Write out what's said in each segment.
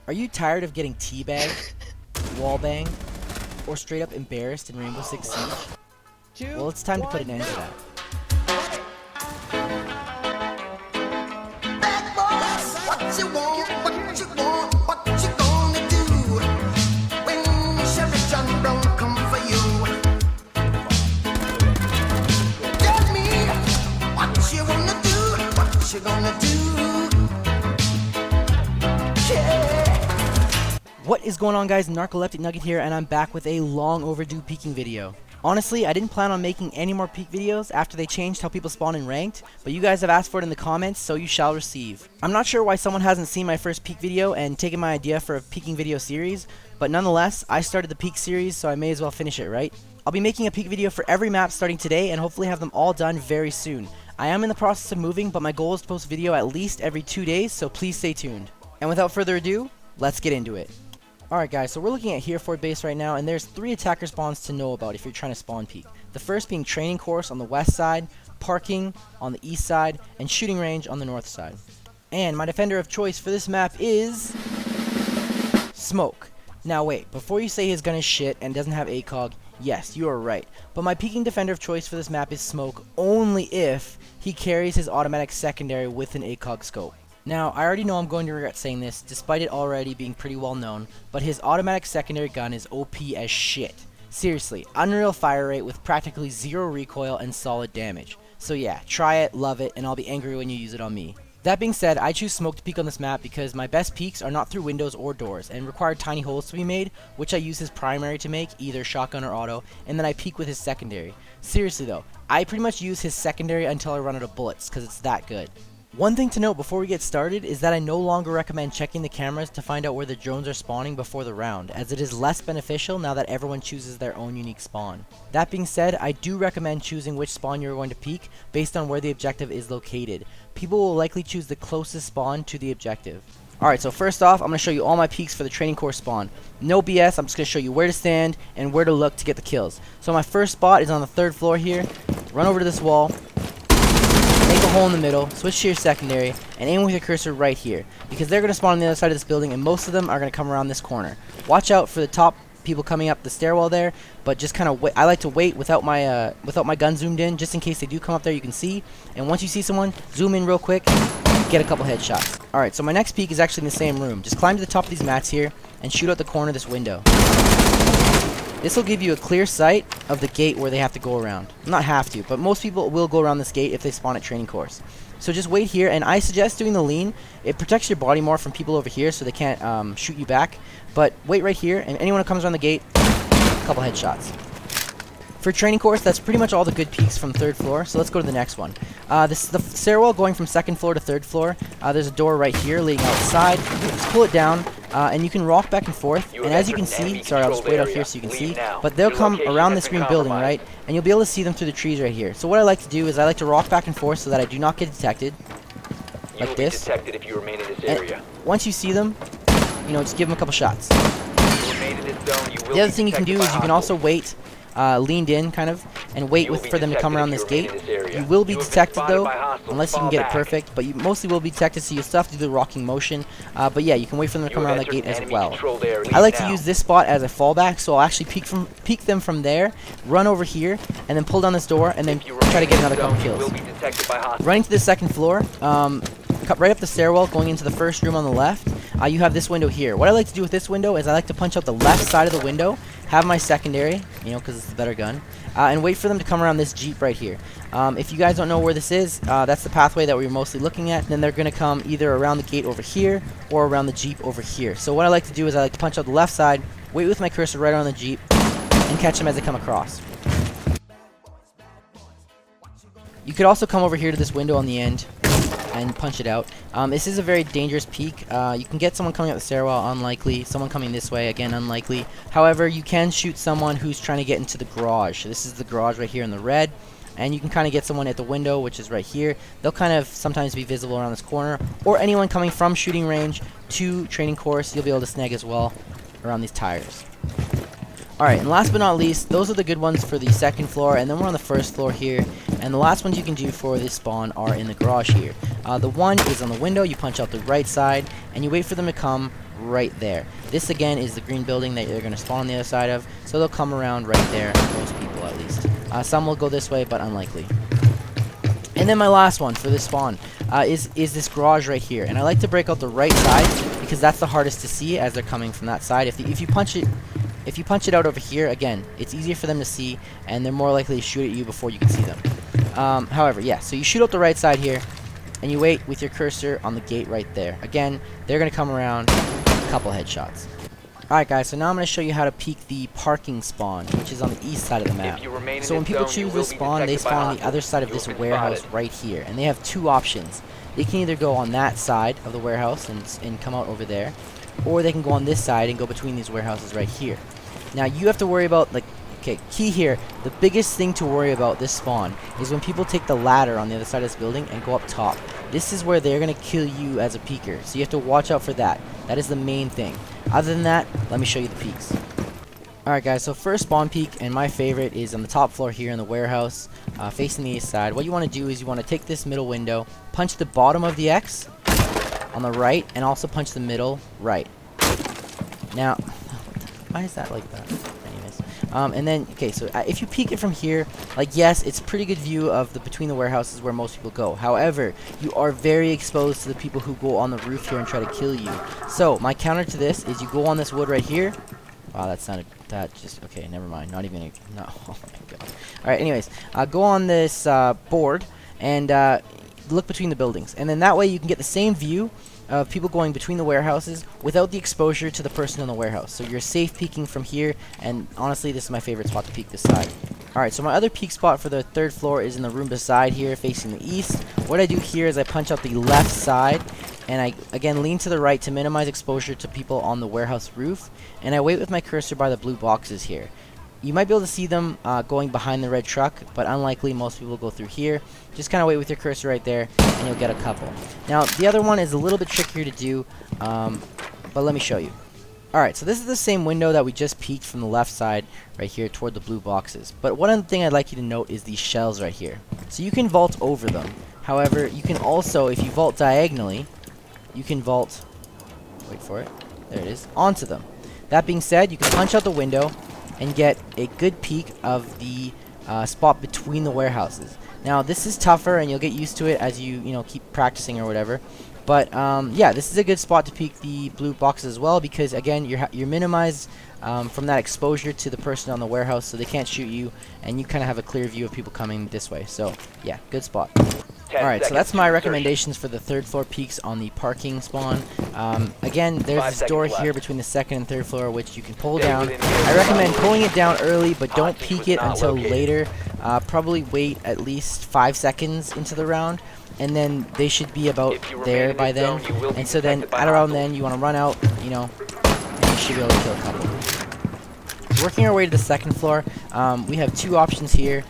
Are you tired of getting teabagged, wallbanged, or straight up embarrassed in Rainbow Six Siege? Well, it's time to put an end to that. What is going on, guys? Narcoleptic Nugget here, and I'm back with a long overdue peeking video. Honestly, I didn't plan on making any more peek videos after they changed how people spawn in ranked, but you guys have asked for it in the comments, so you shall receive. I'm not sure why someone hasn't seen my first peek video and taken my idea for a peeking video series, but nonetheless, I started the peek series, so I may as well finish it, right? I'll be making a peek video for every map starting today, and hopefully have them all done very soon. I am in the process of moving, but my goal is to post video at least every 2 days, so please stay tuned. And without further ado, let's get into it. Alright guys, so we're looking at Hereford Base right now, and there's 3 attacker spawns to know about if you're trying to spawn peek. The first being training course on the west side, parking on the east side, and shooting range on the north side. And my defender of choice for this map is Smoke. Now wait, before you say his gun is shit and doesn't have ACOG, yes, you are right. But my peeking defender of choice for this map is Smoke only if he carries his automatic secondary with an ACOG scope. Now, I already know I'm going to regret saying this, despite it already being pretty well known, but his automatic secondary gun is OP as shit. Seriously, unreal fire rate with practically zero recoil and solid damage. So yeah, try it, love it, and I'll be angry when you use it on me. That being said, I choose Smoke to peek on this map because my best peeks are not through windows or doors, and require tiny holes to be made, which I use his primary to make, either shotgun or auto, and then I peek with his secondary. Seriously though, I pretty much use his secondary until I run out of bullets, because it's that good. One thing to note before we get started is that I no longer recommend checking the cameras to find out where the drones are spawning before the round, as it is less beneficial now that everyone chooses their own unique spawn. That being said, I do recommend choosing which spawn you're going to peek based on where the objective is located. People will likely choose the closest spawn to the objective. Alright, so first off, I'm going to show you all my peeks for the training course spawn. No BS, I'm just going to show you where to stand and where to look to get the kills. So my first spot is on the 3rd floor here. Run over to this wall. Make a hole in the middle, switch to your secondary, and aim with your cursor right here, because they're going to spawn on the other side of this building, and most of them are going to come around this corner. Watch out for the top people coming up the stairwell there, but just kind of wait. I like to wait without my gun zoomed in, just in case they do come up there. You can see, and once you see someone, zoom in real quick, get a couple headshots. All right, so my next peek is actually in the same room. Just climb to the top of these mats here and shoot out the corner of this window. This will give you a clear sight of the gate where they have to go around. Not have to, but most people will go around this gate if they spawn at training course. So just wait here, and I suggest doing the lean. It protects your body more from people over here so they can't shoot you back. But wait right here, and anyone who comes around the gate, a couple headshots. For training course, that's pretty much all the good peaks from 3rd floor, so let's go to the next one. This is the stairwell going from 2nd floor to 3rd floor. There's a door right here leading outside. Just pull it down, and you can rock back and forth. And as you can see, sorry, I'll just wait out here so you can see, but they'll come around this green building, right? And you'll be able to see them through the trees right here. So what I like to do is I like to rock back and forth so that I do not get detected, like this. And once you see them, you know, just give them a couple shots. The other thing you can do is you can also wait, leaned in kind of, and wait for them to come around this gate. You will be detected though, unless you can get it perfect, but you mostly will be detected, so you still have to do the rocking motion. But yeah, you can wait for them to come around that gate as well. I like to use this spot as a fallback, so I'll actually peek them from there, run over here, and then pull down this door, and then try to get another couple kills. Running to the 2nd floor, right up the stairwell, going into the 1st room on the left, you have this window here. What I like to do with this window is I like to punch out the left side of the window, have my secondary, you know, because it's the better gun, and wait for them to come around this Jeep right here. If you guys don't know where this is, that's the pathway that we're mostly looking at. Then they're going to come either around the gate over here or around the Jeep over here. So what I like to do is I like to punch out the left side, wait with my cursor right on the Jeep, and catch them as they come across. You could also come over here to this window on the end and punch it out. This is a very dangerous peek. You can get someone coming up the stairwell, unlikely. Someone coming this way, again, unlikely. However, you can shoot someone who's trying to get into the garage. This is the garage right here in the red. And you can kind of get someone at the window, which is right here. They'll kind of sometimes be visible around this corner. Or anyone coming from shooting range to training course, you'll be able to snag as well around these tires. Alright, and last but not least, those are the good ones for the 2nd floor, and then we're on the 1st floor here. And the last ones you can do for this spawn are in the garage here. The one is on the window, you punch out the right side, and you wait for them to come right there. This again is the green building that they're going to spawn on the other side of, so they'll come around right there, most people at least. Some will go this way, but unlikely. And then my last one for this spawn is this garage right here, and I like to break out the right side because that's the hardest to see as they're coming from that side. If you punch it out over here, again, it's easier for them to see, and they're more likely to shoot at you before you can see them. However, yeah, so you shoot out the right side here, and you wait with your cursor on the gate right there. Again, they're going to come around, a couple headshots. Alright guys, so now I'm going to show you how to peek the parking spawn, which is on the east side of the map. So when people choose this spawn, they spawn on the other side of this warehouse right here, and they have two options. They can either go on that side of the warehouse and come out over there, or they can go on this side and go between these warehouses right here. Now you have to worry about, like, okay, key here, the biggest thing to worry about this spawn is when people take the ladder on the other side of this building and go up top. This is where they're going to kill you as a peeker, so you have to watch out for that. That is the main thing. Other than that, let me show you the peaks. Alright guys, so first spawn peak, and my favorite, is on the top floor here in the warehouse, facing the east side. What you want to do is you want to take this middle window, punch the bottom of the X on the right, and also punch the middle right. Now, why is that like that? Anyways, and then, okay, so if you peek it from here, like, yes, it's a pretty good view of the between the warehouses where most people go. However, you are very exposed to the people who go on the roof here and try to kill you. So, my counter to this is you go on this wood right here. Wow, okay, never mind. Not even, no, oh my god. Alright, anyways, go on this board and look between the buildings. And then that way you can get the same view of people going between the warehouses without the exposure to the person in the warehouse. So you're safe peeking from here, and honestly, this is my favorite spot to peek this side. Alright, so my other peek spot for the third floor is in the room beside here, facing the east. What I do here is I punch out the left side, and I, again, lean to the right to minimize exposure to people on the warehouse roof, and I wait with my cursor by the blue boxes here. You might be able to see them going behind the red truck, but unlikely. Most people go through here. Just kind of wait with your cursor right there, and you'll get a couple. Now, the other one is a little bit trickier to do, but let me show you. Alright, so this is the same window that we just peeked from the left side right here toward the blue boxes. But one thing I'd like you to note is these shells right here. So you can vault over them. However, you can also, if you vault diagonally, you can vault, wait for it, there it is, onto them. That being said, you can punch out the window and get a good peek of the spot between the warehouses. Now, this is tougher, and you'll get used to it as you keep practicing or whatever. But yeah, this is a good spot to peek the blue boxes as well, because again, you're minimized from that exposure to the person on the warehouse, so they can't shoot you, and you kind of have a clear view of people coming this way. So yeah, good spot. Alright, so that's my recommendations for the third floor peaks on the parking spawn. Again, there's this door here between the second and third floor, which you can pull down. I recommend pulling it down early, but don't peek it until later. Probably wait at least 5 seconds into the round, and then they should be about there by then. And so then, at around then, you want to run out, and you should be able to kill a couple. Working our way to the second floor, we have two options here.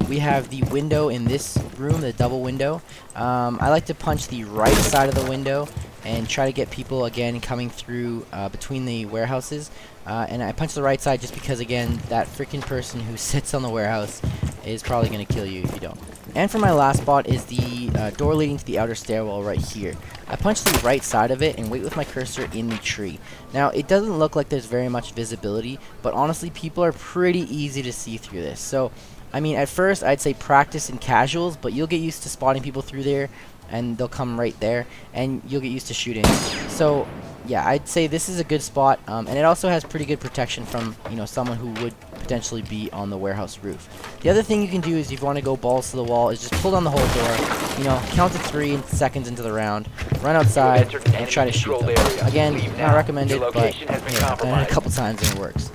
We have the window in this room, the double window. I like to punch the right side of the window and try to get people, again, coming through between the warehouses. And I punch the right side just because, again, that freaking person who sits on the warehouse is probably going to kill you if you don't. And for my last spot is the door leading to the outer stairwell right here. I punch the right side of it and wait with my cursor in the tree. Now, it doesn't look like there's very much visibility, but honestly, people are pretty easy to see through this. So, I mean, at first, I'd say practice in casuals, but you'll get used to spotting people through there, and they'll come right there, and you'll get used to shooting. So, yeah, I'd say this is a good spot, and it also has pretty good protection from, someone who would potentially be on the warehouse roof. The other thing you can do is, if you want to go balls to the wall, is just pull down the whole door, count to 3 seconds into the round, run outside, and try to shoot them. Again, not recommended, but I've done it a couple times and it works.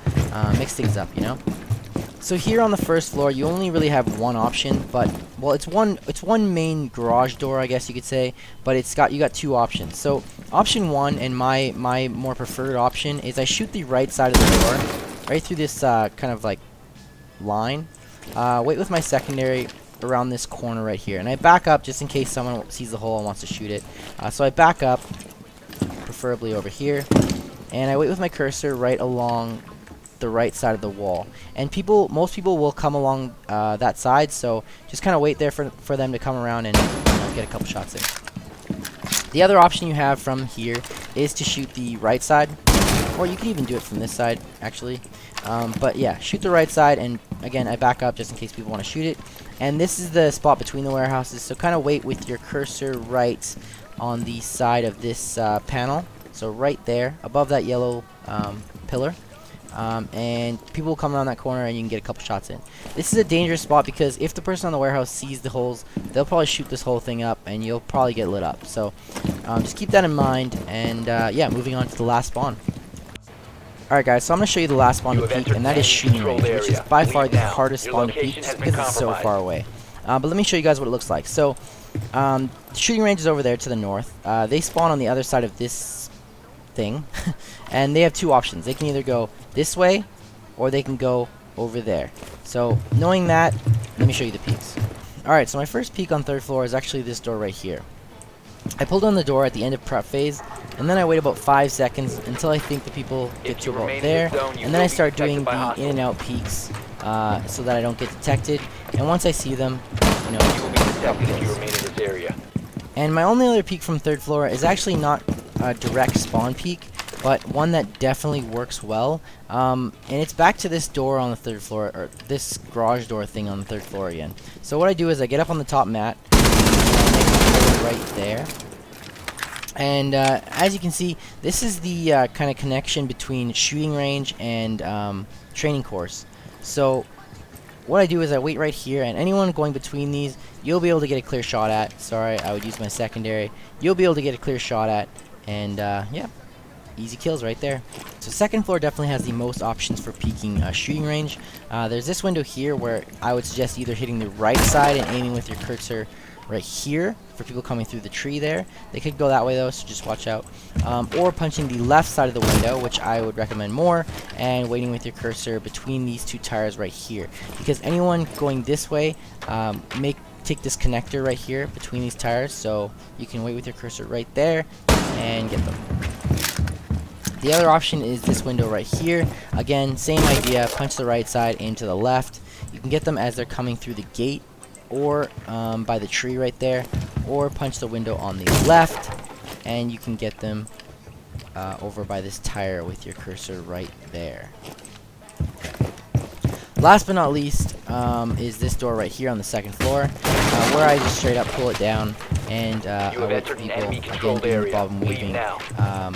Mix things up, So here on the first floor, you only really have one option, but well, it's one main garage door, I guess you could say, but you got two options. So option one, and my more preferred option, is I shoot the right side of the door, right through this kind of like line. Wait with my secondary around this corner right here, and I back up just in case someone sees the hole and wants to shoot it. So I back up, preferably over here, and I wait with my cursor right along the right side of the wall, and most people will come along that side, so just kind of wait there for them to come around and get a couple shots in. The other option you have from here is to shoot the right side, or you can even do it from this side, actually. But yeah, shoot the right side, and again, I back up just in case people want to shoot it. And this is the spot between the warehouses, so kind of wait with your cursor right on the side of this panel. So right there, above that yellow pillar. And people will come around that corner and you can get a couple shots in. This is a dangerous spot because if the person on the warehouse sees the holes, they'll probably shoot this whole thing up and you'll probably get lit up. So just keep that in mind, and yeah, moving on to the last spawn. Alright guys, so I'm going to show you the last spawn to peek, and that is shooting range, which is by far the hardest spawn to peek just because it's so far away. But let me show you guys what it looks like. So shooting range is over there to the north. They spawn on the other side of this thing, and they have two options. They can either go this way or they can go over there. So knowing that, let me show you the peaks. Alright, so my first peak on 3rd floor is actually this door right here. I pulled on the door at the end of prep phase, and then I wait about 5 seconds until I think the people get to about there, and then I start doing the in and out peaks so that I don't get detected, and once I see them, you know, and my only other peak from 3rd floor is actually not a direct spawn peak, but one that definitely works well, and it's back to this door on the 3rd floor, or this garage door thing on the 3rd floor again. So what I do is I get up on the top mat, right there, and as you can see, this is the kind of connection between shooting range and training course. So what I do is I wait right here, and anyone going between these, you'll be able to get a clear shot at. Sorry, I would use my secondary. You'll be able to get a clear shot at, and yeah, easy kills right there. So 2nd floor definitely has the most options for peeking shooting range. There's this window here where I would suggest either hitting the right side and aiming with your cursor right here for people coming through the tree there. They could go that way though, so just watch out. Or punching the left side of the window, which I would recommend more, and waiting with your cursor between these two tires right here. Because anyone going this way, take this connector right here between these tires, so you can wait with your cursor right there and get them. The other option is this window right here. Again, same idea, punch the right side, aim to the left. You can get them as they're coming through the gate, or by the tree right there, or punch the window on the left, and you can get them over by this tire with your cursor right there. Last but not least is this door right here on the 2nd floor, where I just straight up pull it down, and I wait for people, again, being involved in moving,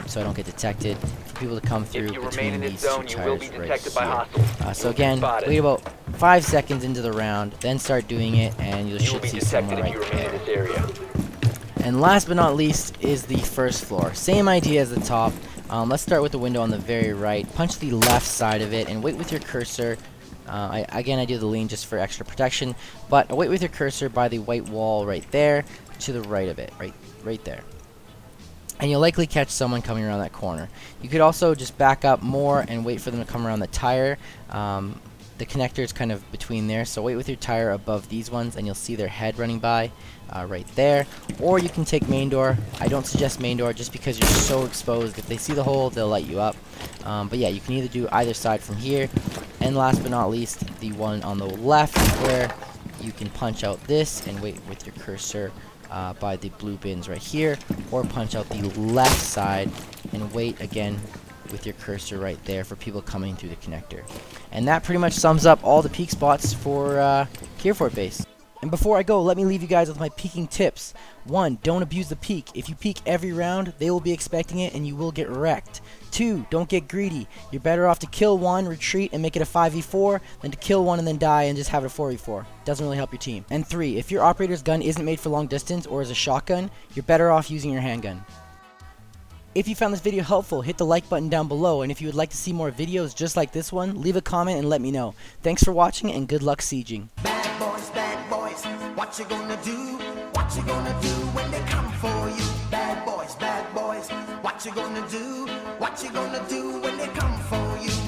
so I don't get detected, for people to come through between these two tires right here. So again, wait about 5 seconds into the round, then start doing it, and you should see someone right there. And last but not least is the 1st floor. Same idea as the top. Let's start with the window on the very right. Punch the left side of it, and wait with your cursor. Again, I do the lean just for extra protection, but wait with your cursor by the white wall right there, to the right of it, right there. And you'll likely catch someone coming around that corner. You could also just back up more and wait for them to come around the tire. The connector is kind of between there, so wait with your tire above these ones, and you'll see their head running by right there. Or you can take main door. I don't suggest main door just because you're so exposed. If they see the hole, they'll light you up. But yeah, you can either do either side from here. And last but not least, the one on the left, where you can punch out this and wait with your cursor by the blue bins right here, or punch out the left side and wait again with your cursor right there for people coming through the connector. And that pretty much sums up all the peak spots for Hereford Base. And before I go, let me leave you guys with my peeking tips. 1, don't abuse the peek. If you peek every round, they will be expecting it and you will get wrecked. 2, don't get greedy. You're better off to kill one, retreat, and make it a 5v4 than to kill one and then die and just have it a 4v4. Doesn't really help your team. And 3, if your operator's gun isn't made for long distance or is a shotgun, you're better off using your handgun. If you found this video helpful, hit the like button down below, and if you would like to see more videos just like this one, leave a comment and let me know. Thanks for watching, and good luck sieging. Bad boys, what you gonna do? What you gonna do when they come for you? Bad boys, what you gonna do? What you gonna do when they come